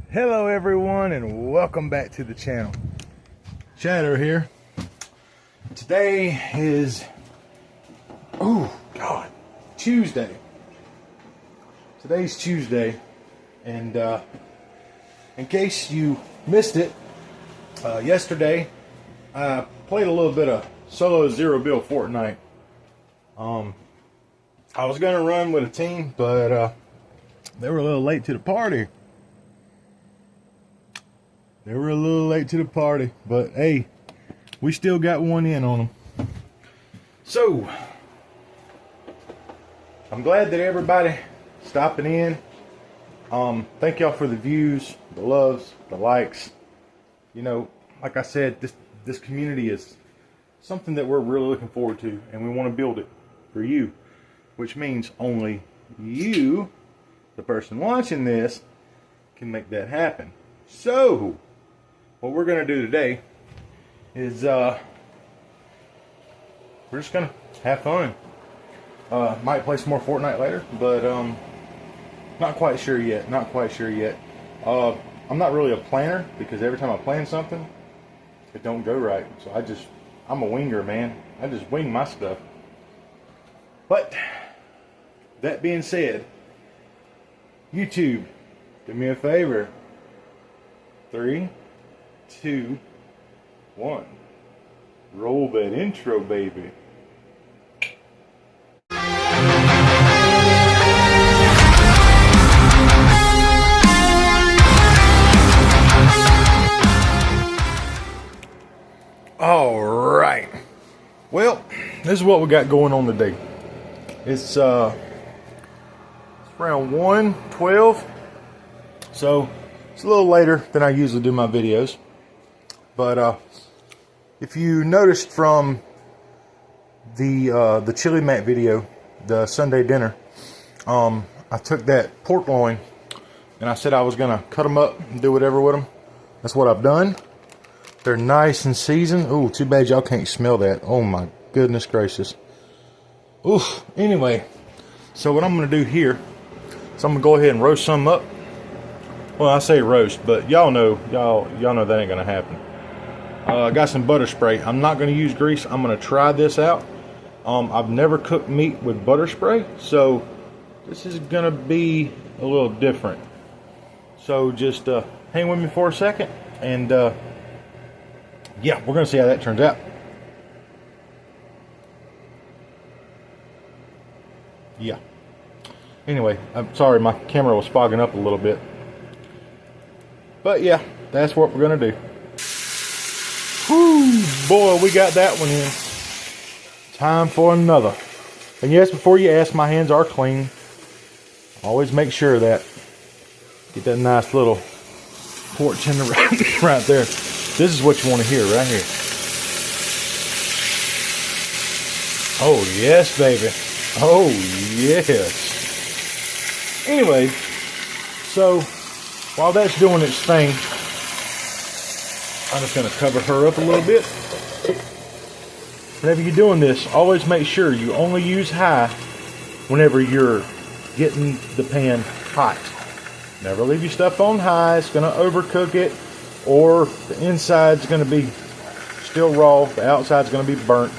Hello everyone and welcome back to the channel. Chatter here. Today is Tuesday. Today's Tuesday, and in case you missed it, yesterday I played a little bit of solo zero bill Fortnite. I was gonna run with a team, but they were a little late to the party. But hey, we still got one in on them. So, I'm glad that everybody stopping in. Thank y'all for the views, the loves, the likes. You know, like I said, this community is something that we're really looking forward to, and we want to build it for you, which means only you, the person watching this, can make that happen. So, what we're going to do today is we're just going to have fun. Might play some more Fortnite later, but not quite sure yet. I'm not really a planner, because every time I plan something, it don't go right. So I'm a winger, man. I just wing my stuff. But that being said, YouTube, do me a favor. 3, 2, 1. Roll that intro, baby. All right. Well, this is what we got going on today. It's around 1:12, so it's a little later than I usually do my videos. But if you noticed from the chili mat video, the Sunday dinner, I took that pork loin and I said I was gonna cut them up and do whatever with them. That's what I've done. They're nice and seasoned. Ooh, too bad y'all can't smell that. Oh my goodness gracious. Oof. Anyway, so what I'm gonna do here is I'm gonna go ahead and roast some up. Well, I say roast, but y'all know that ain't gonna happen. I got some butter spray. I'm not going to use grease. I'm going to try this out. I've never cooked meat with butter spray, so this is going to be a little different. So just hang with me for a second, and yeah, we're going to see how that turns out. Yeah. Anyway, I'm sorry, my camera was fogging up a little bit. But yeah, that's what we're going to do. Whew, boy, we got that one in. Time for another. And yes, before you ask, my hands are clean. Always make sure of that. Get that nice little pork tender right there. This is what you want to hear right here. Oh, yes, baby. Oh, yes. Anyway, so while that's doing its thing, I'm just going to cover her up a little bit. Whenever you're doing this, always make sure you only use high whenever you're getting the pan hot. Never leave your stuff on high. It's going to overcook it, or the inside's going to be still raw, the outside's going to be burnt.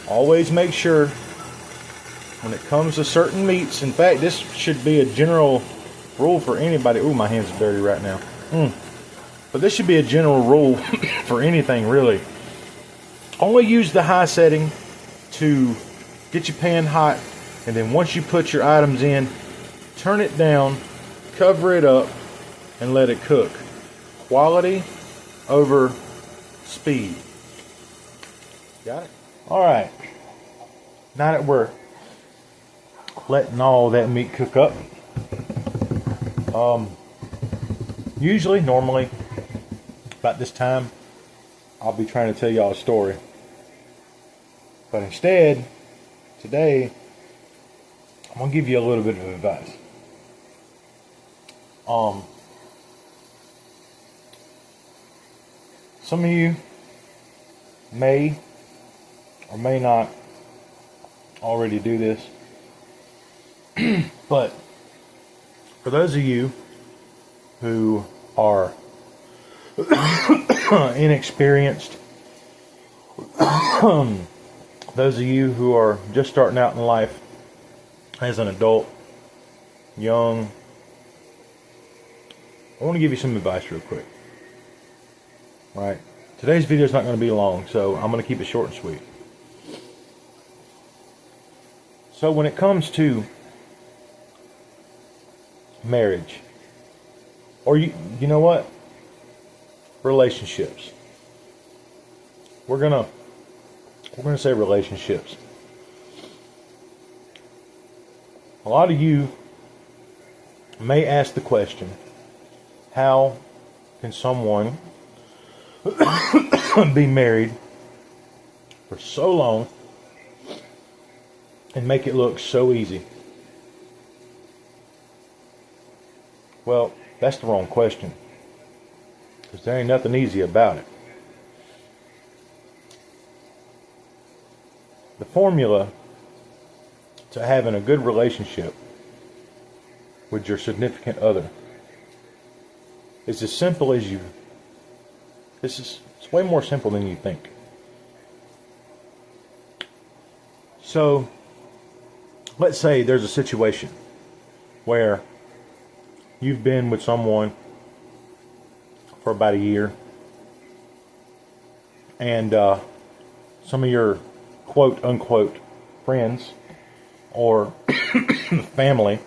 Always make sure when it comes to certain meats, in fact, this should be a general rule for anybody. Ooh, my hands are dirty right now. But this should be a general rule for anything, really. Only use the high setting to get your pan hot, and then once you put your items in, turn it down, cover it up, and let it cook. Quality over speed. Got it? Alright. Now that we're letting all that meat cook up, normally, about this time, I'll be trying to tell y'all a story. But instead, today, I'm going to give you a little bit of advice. Some of you may or may not already do this. But for those of you who are inexperienced, those of you who are just starting out in life as an adult, young, I want to give you some advice real quick. All right. Today's video is not going to be long, so I'm going to keep it short and sweet. So when it comes to marriage, or you know what? Relationships. We're gonna say relationships. A lot of you may ask the question, how can someone be married for so long and make it look so easy? Well, that's the wrong question, because there ain't nothing easy about it. The formula to having a good relationship with your significant other is as simple as it's way more simple than you think. So, let's say there's a situation where you've been with someone for about a year, and some of your quote unquote friends or family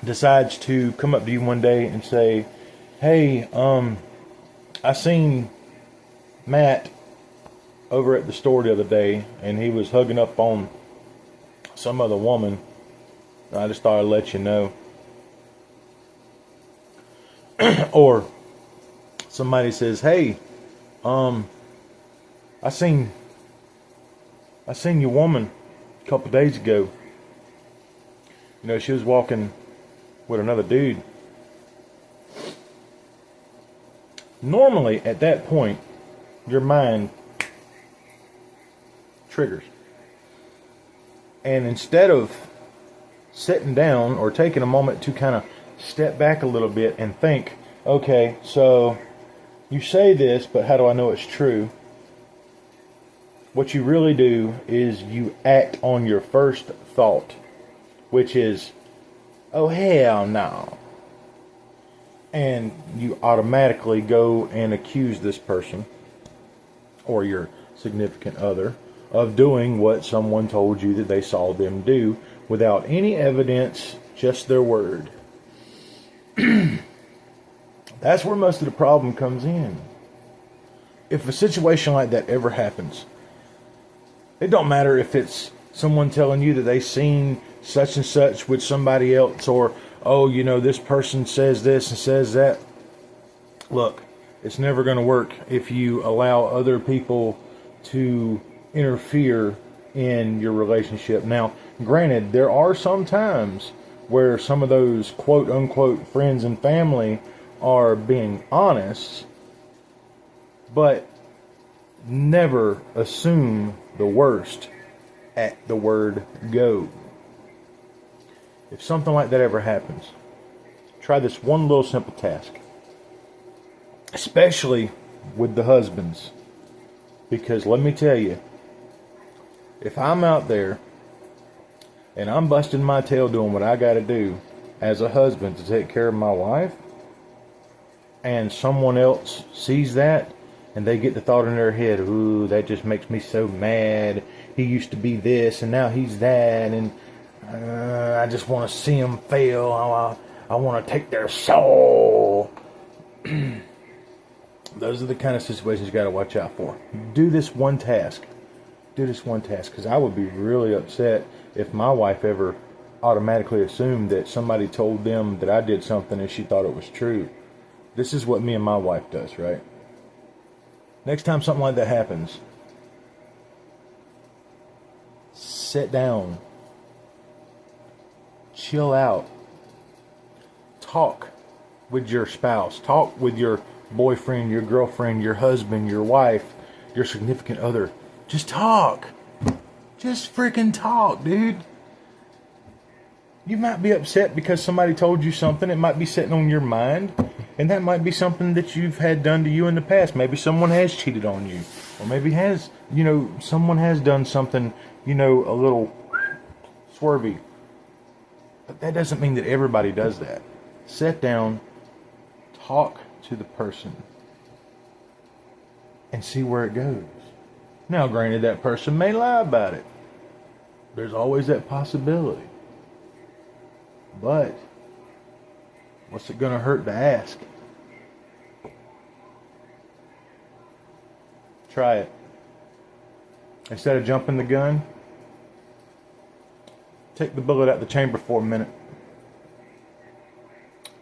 decides to come up to you one day and say, hey, I seen Matt over at the store the other day, and he was hugging up on some other woman. I just thought I'd let you know. Or somebody says, hey, I seen your woman a couple days ago. You know, she was walking with another dude. Normally, at that point, your mind triggers. And instead of sitting down or taking a moment to kind of step back a little bit and think, okay, so you say this, but how do I know it's true? What you really do is you act on your first thought, which is, oh, hell no. And you automatically go and accuse this person or your significant other of doing what someone told you that they saw them do without any evidence, just their word. That's where most of the problem comes in. If a situation like that ever happens, it don't matter if it's someone telling you that they seen such and such with somebody else, or, oh, you know, this person says this and says that. Look, it's never going to work if you allow other people to interfere in your relationship. Now, granted, there are some times where some of those quote unquote friends and family are being honest, but never assume the worst at the word go. If something like that ever happens, try this one little simple task, especially with the husbands, because let me tell you, if I'm out there and I'm busting my tail doing what I got to do as a husband to take care of my wife, and someone else sees that and they get the thought in their head, ooh, that just makes me so mad. He used to be this and now he's that, and I just want to see him fail. I want to take their soul. Those are the kind of situations you got to watch out for. Do this one task. Do this one task, because I would be really upset if my wife ever automatically assumed that somebody told them that I did something and she thought it was true. This is what me and my wife does, right? Next time something like that happens, sit down, chill out, talk with your spouse, talk with your boyfriend, your girlfriend, your husband, your wife, your significant other. Just talk. Just freaking talk, dude. You might be upset because somebody told you something. It might be sitting on your mind. And that might be something that you've had done to you in the past. Maybe someone has cheated on you. Or maybe someone has done something, a little swervy. But that doesn't mean that everybody does that. Sit down, talk to the person, and see where it goes. Now, granted, that person may lie about it. There's always that possibility. But what's it going to hurt to ask? Try it. Instead of jumping the gun, take the bullet out the chamber for a minute.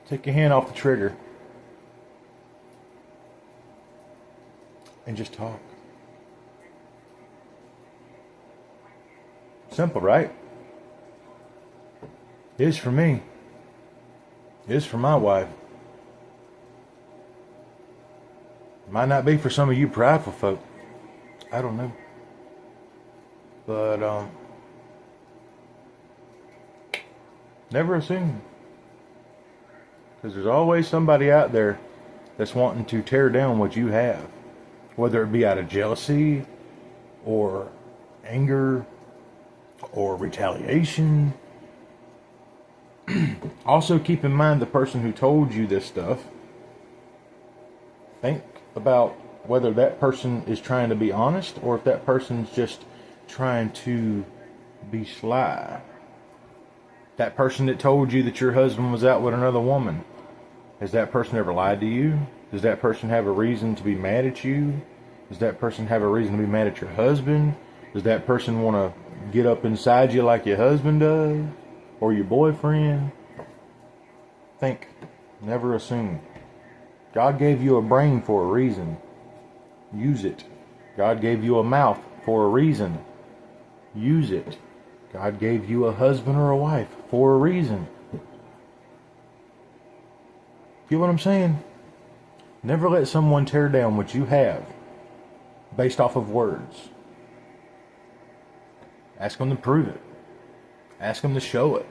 Take your hand off the trigger. And just talk. Simple, right? It is for me. It is for my wife. Might not be for some of you prideful folk. I don't know. But, never assume. Because there's always somebody out there that's wanting to tear down what you have. Whether it be out of jealousy, or anger, or retaliation. Also, keep in mind the person who told you this stuff. Think about whether that person is trying to be honest or if that person's just trying to be sly. That person that told you that your husband was out with another woman, has that person ever lied to you? Does that person have a reason to be mad at you? Does that person have a reason to be mad at your husband? Does that person want to get up inside you like your husband does? Or your boyfriend? Think. Never assume. God gave you a brain for a reason. Use it. God gave you a mouth for a reason. Use it. God gave you a husband or a wife for a reason. Get what I'm saying? Never let someone tear down what you have based off of words. Ask them to prove it. Ask them to show it.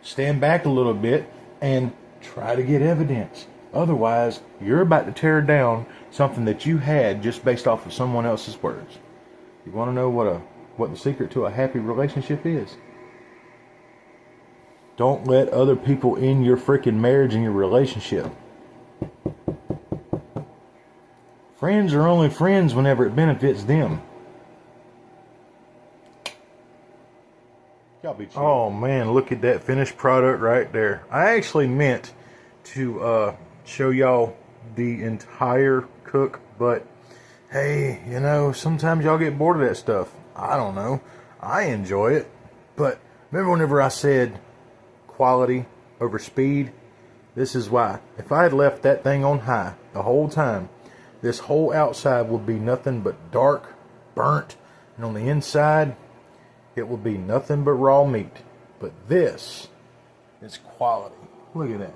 Stand back a little bit and try to get evidence. Otherwise, you're about to tear down something that you had just based off of someone else's words. You want to know what the secret to a happy relationship is? Don't let other people in your freaking marriage and your relationship. Friends are only friends whenever it benefits them. Oh man, look at that finished product right there. I actually meant to show y'all the entire cook, but hey, sometimes y'all get bored of that stuff. I don't know. I enjoy it. But remember whenever I said quality over speed? This is why. If I had left that thing on high the whole time, this whole outside would be nothing but dark, burnt, and on the inside, it will be nothing but raw meat. But this is quality. Look at that.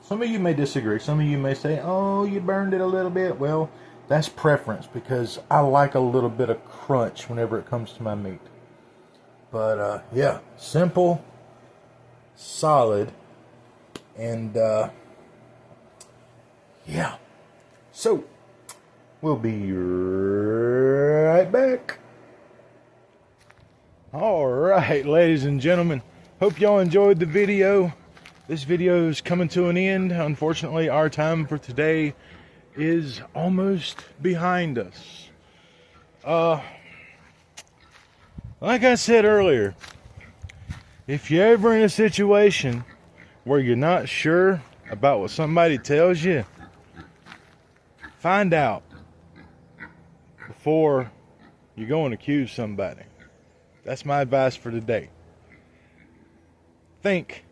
Some of you may disagree. Some of you may say, oh, you burned it a little bit. Well, that's preference because I like a little bit of crunch whenever it comes to my meat. But, yeah, simple, solid, and, yeah. So, we'll be right back. All right, ladies and gentlemen, hope y'all enjoyed the video. This video is coming to an end. Unfortunately, our time for today is almost behind us. Like I said earlier, if you're ever in a situation where you're not sure about what somebody tells you, find out before you go and accuse somebody. That's my advice for today. Think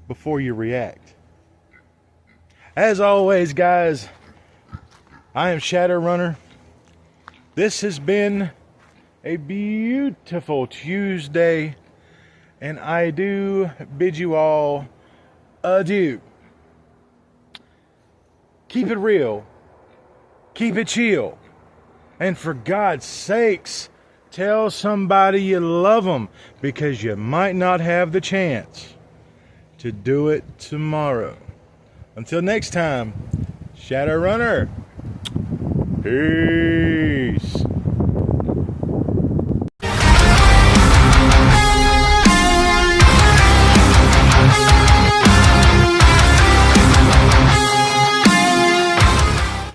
before you react. As always, guys, I am Shadowrunner. This has been a beautiful Tuesday, and I do bid you all adieu. Keep it real. Keep it chill. And for God's sakes, Tell somebody you love them, because you might not have the chance to do it tomorrow. Until next time, Shadowrunner. Peace.